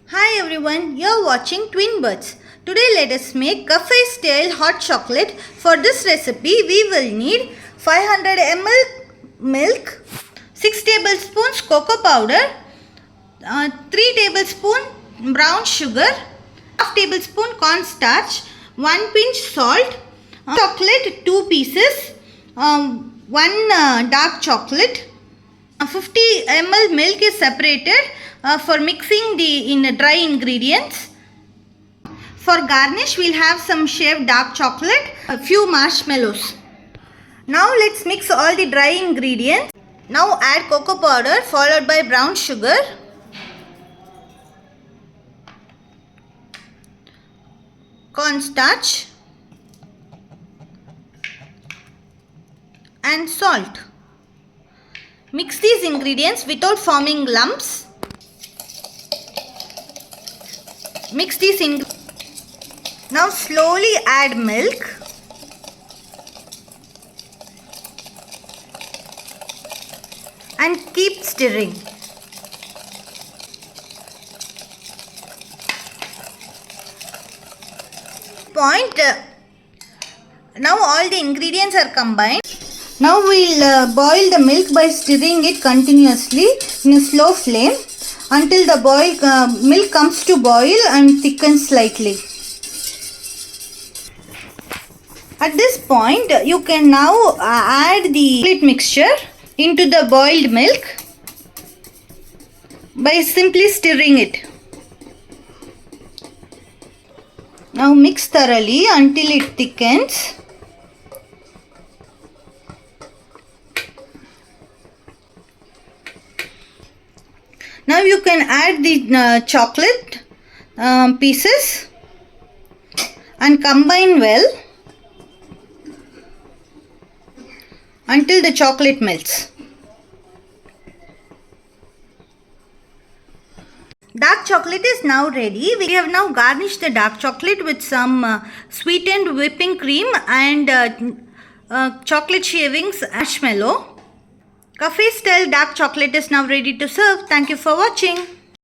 Hi everyone, you're watching Twin Birds. Today let us make café-style hot chocolate. For this recipe, we will need 500 ml milk, 6 tablespoons cocoa powder, 3 tablespoons brown sugar, half tablespoon cornstarch, 1 pinch salt, chocolate 2 pieces, 1 dark chocolate. 50 ml milk is separated for mixing the dry ingredients. For garnish, we'll have some shaved dark chocolate, a few marshmallows. Now let's mix all the dry ingredients. Now add cocoa powder followed by brown sugar, cornstarch and salt. Mix these ingredients without forming lumps. Mix these ingredients. Now slowly add milk. And keep stirring. Now all the ingredients are combined. Now we'll boil the milk by stirring it continuously in a slow flame until the milk comes to boil and thickens slightly. At this point, you can now add the chocolate mixture into the boiled milk by simply stirring it. Now mix thoroughly until it thickens. Now you can add the chocolate pieces and combine well until the chocolate melts. Dark chocolate is now ready. We have now garnished the dark chocolate with some sweetened whipping cream and chocolate shavings marshmallow. Café style dark chocolate is now ready to serve. Thank you for watching.